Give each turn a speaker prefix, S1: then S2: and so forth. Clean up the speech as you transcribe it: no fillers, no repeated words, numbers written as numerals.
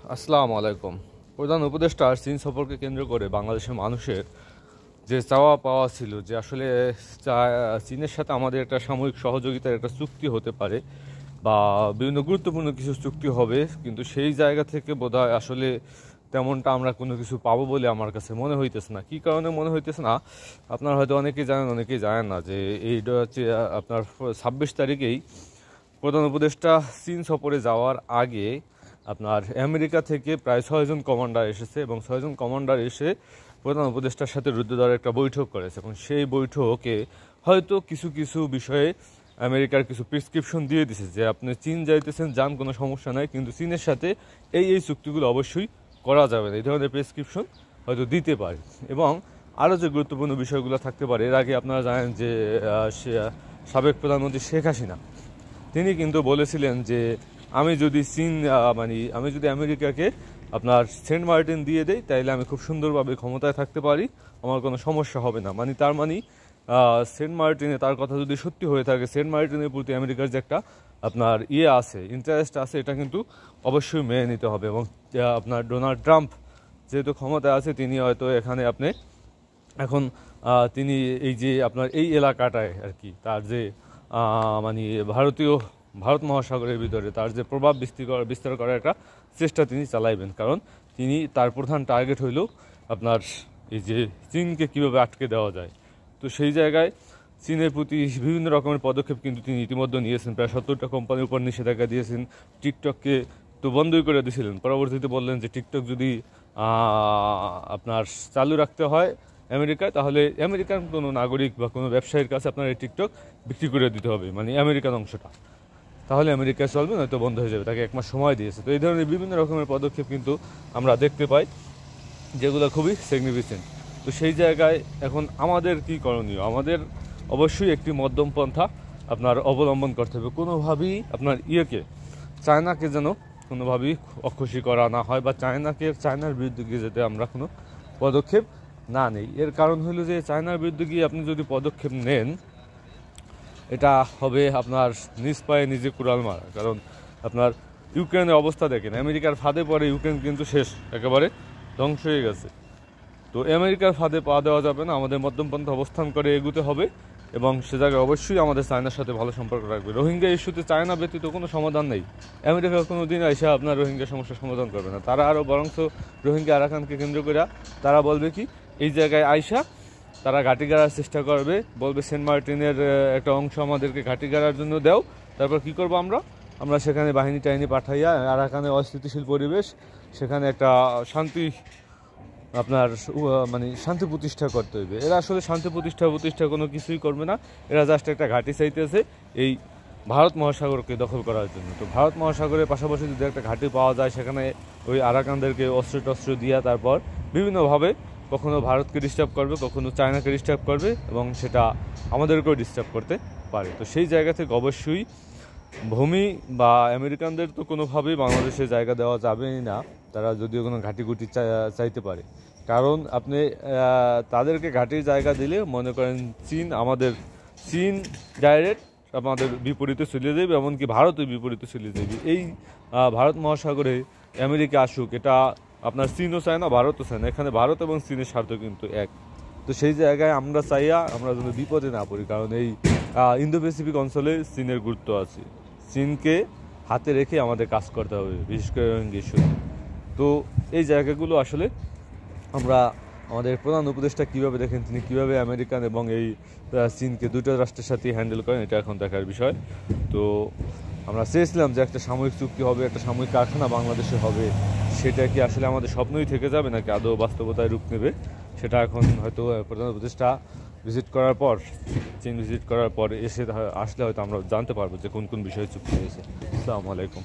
S1: আসসালামু আলাইকুম। প্রধান উপদেষ্টা চীন সফরকে কেন্দ্র করে বাংলাদেশের মানুষের যে চাওয়া পাওয়া ছিল যে আসলে চীনের সাথে আমাদের একটা সাময়িক সহযোগিতার একটা চুক্তি হতে পারে বা বিভিন্ন গুরুত্বপূর্ণ কিছু চুক্তি হবে, কিন্তু সেই জায়গা থেকে বোধহয় আসলে তেমনটা আমরা কোনো কিছু পাবো বলে আমার কাছে মনে হইতেছে না। কী কারণে মনে হইতেছে না, আপনারা হয়তো অনেকেই জানেন না যে এইটা হচ্ছে আপনার 26 তারিখেই প্রধান উপদেষ্টা চীন সফরে যাওয়ার আগে আপনার আমেরিকা থেকে প্রায় 6 জন কমান্ডার এসেছে এবং 6 জন কমান্ডার এসে প্রধান উপদেষ্টার সাথে রুদ্ধদ্বারে একটা বৈঠক করেছে এবং সেই বৈঠকে হয়তো কিছু কিছু বিষয়ে আমেরিকার কিছু প্রেসক্রিপশন দিয়ে দিছে যে আপনি চীন যাইতেছেন যান, কোনো সমস্যা নাই, কিন্তু চীনের সাথে এই চুক্তিগুলো অবশ্যই করা যাবে না, এই ধরনের প্রেসক্রিপশন হয়তো দিতে পারে। এবং আরও যে গুরুত্বপূর্ণ বিষয়গুলো থাকতে পারে, এর আগে আপনারা জানেন যে সাবেক প্রধানমন্ত্রী শেখ হাসিনা তিনি কিন্তু বলেছিলেন যে আমি যদি আমি যদি আমেরিকাকে আপনার সেন্ট মার্টিন দিয়ে দেই তাইলে আমি খুব সুন্দরভাবে ক্ষমতায় থাকতে পারি, আমার কোনো সমস্যা হবে না। সেন্ট মার্টিনে তার কথা যদি সত্যি হয়ে থাকে, সেন্ট মার্টিনের প্রতি আমেরিকার যে একটা আপনার আছে, ইন্টারেস্ট আছে, এটা কিন্তু অবশ্যই মেনে নিতে হবে। এবং আপনার ডোনাল্ড ট্রাম্প যেহেতু ক্ষমতায় আছে, তিনি হয়তো এখানে এখন তিনি এই যে আপনার এই এলাকাটায় আর কি তার যে ভারত মহাসাগরের ভিতরে তার যে প্রভাব বিস্তার করার একটা চেষ্টা তিনি চালাইবেন, কারণ তার প্রধান টার্গেট হইল আপনার এই যে চীনকে কীভাবে আটকে দেওয়া যায়। তো সেই জায়গায় চীনের প্রতি বিভিন্ন রকমের পদক্ষেপ কিন্তু তিনি ইতিমধ্যে নিয়েছেন। প্রায় 70টা কোম্পানির উপর নিষেধাজ্ঞা দিয়েছেন। টিকটককে তো বন্ধই করে দিয়েছিলেন, পরবর্তীতে বললেন যে টিকটক যদি আপনার চালু রাখতে হয় আমেরিকায়, তাহলে আমেরিকান কোনো নাগরিক বা কোনো ব্যবসায়ীর কাছে আপনার এই টিকটক বিক্রি করে দিতে হবে, মানে আমেরিকান অংশটা, তাহলে আমেরিকায় চলবে, নয়তো বন্ধ হয়ে যাবে। তাকে 1 মাস সময় দিয়েছে। তো এই ধরনের বিভিন্ন রকমের পদক্ষেপ কিন্তু আমরা দেখতে পাই, যেগুলো খুবই সিগনিফিকেন্ট। তো সেই জায়গায় এখন আমাদের কি করণীয়? আমাদের অবশ্যই একটি মধ্যম পন্থা আপনার অবলম্বন করতে হবে। কোনোভাবেই আপনার চায়নাকে যেন কোনোভাবেই অখুশি করা না হয় বা চায়নার বিরুদ্ধে গিয়ে যেতে আমরা কোনো পদক্ষেপ না নেই। এর কারণ হলো যে চায়নার বিরুদ্ধে গিয়ে আপনি যদি পদক্ষেপ নেন, এটা হবে আপনার নিজ পায়ে নিজে কুড়াল মারা। কারণ আপনার ইউক্রেনের অবস্থা দেখেন, আমেরিকার ফাঁদে পরে ইউক্রেন কিন্তু শেষ, একেবারে ধ্বংস হয়ে গেছে। তো আমেরিকার ফাঁদে পা দেওয়া যাবে না, আমাদের মধ্যমপন্থা অবস্থান করে এগুতে হবে এবং সে জায়গায় অবশ্যই আমাদের চায়নার সাথে ভালো সম্পর্ক রাখবে। রোহিঙ্গা ইস্যুতে চায়না ব্যতীত কোনো সমাধান নেই। আমেরিকা কোনো দিন এসে আপনার রোহিঙ্গা সমস্যার সমাধান করবে না। তারা আরও বরঞ্চ রোহিঙ্গা আরাকানকে কেন্দ্র করে তারা বলবে কি, এই জায়গায় আইসা তারা ঘাঁটি গাড়ার চেষ্টা করবে, বলবে সেন্ট মার্টিনের একটা অংশ আমাদেরকে ঘাঁটি গাড়ার জন্য দাও। তারপর কি করবো আমরা সেখানে বাহিনী টাহিনী পাঠাইয়া আরাকানে অস্থিতিশীল পরিবেশ, সেখানে একটা শান্তি প্রতিষ্ঠা করতে হইবে। এরা আসলে শান্তি প্রতিষ্ঠা কোনো কিছুই করবে না। এরা জাস্ট একটা ঘাঁটি চাইতেছে এই ভারত মহাসাগরকে দখল করার জন্য। তো ভারত মহাসাগরের পাশাপাশি যদি একটা ঘাঁটি পাওয়া যায়, সেখানে ওই আরাকানদেরকে অস্ত্র দিয়া তারপর বিভিন্নভাবে কখনো ভারতকে ডিস্টার্ব করবে, কখনো চায়নাকে ডিস্টার্ব করবে এবং সেটা আমাদেরকেও ডিস্টার্ব করতে পারে। তো সেই জায়গা থেকে অবশ্যই ভূমি বা আমেরিকানদের তো কোনোভাবেই বাংলাদেশে জায়গা দেওয়া যাবেই না, তারা যদিও কোনো ঘাঁটি চাইতে পারে। কারণ আপনি তাদেরকে ঘাঁটির জায়গা দিলে মনে করেন চীন ডাইরেক্ট আমাদের বিপরীতে চলে যাবে, এমনকি ভারতের বিপরীতে চলে যাবে। এই ভারত মহাসাগরে আমেরিকা আসুক, এটা আপনার চীনও চায় না, ভারতও চায় না। এখানে ভারত এবং চীনের স্বার্থ কিন্তু এক। তো সেই জায়গায় আমরা যেন বিপদে না পড়ি, কারণ এই ইন্দো প্যাসিফিক অঞ্চলে চীনের গুরুত্ব আছে। চীনকে হাতে রেখে আমাদের কাজ করতে হবে, বিশেষ করে রোহিঙ্গা ইস্যুতে। তো এই জায়গাগুলো আসলে আমরা আমাদের প্রধান উপদেষ্টা কীভাবে দেখেন, তিনি কীভাবে আমেরিকান এবং এই চীনকে দুটো রাষ্ট্রের সাথে হ্যান্ডেল করেন, এটা এখন দেখার বিষয়। তো আমরা চেয়েছিলাম যে একটা সাময়িক চুক্তি হবে, একটা সাময়িক কারখানা বাংলাদেশে হবে। সেটা কি আসলে আমাদের স্বপ্নই থেকে যাবে নাকি আদৌ বাস্তবতায় রূপ নেবে, সেটা এখন হয়তো প্রধান উপদেষ্টা চীন ভিজিট করার পর আসলে হয়তো আমরা জানতে পারবো যে কোন কোন বিষয়ে চুক্তি হয়েছে। আসসালামু আলাইকুম।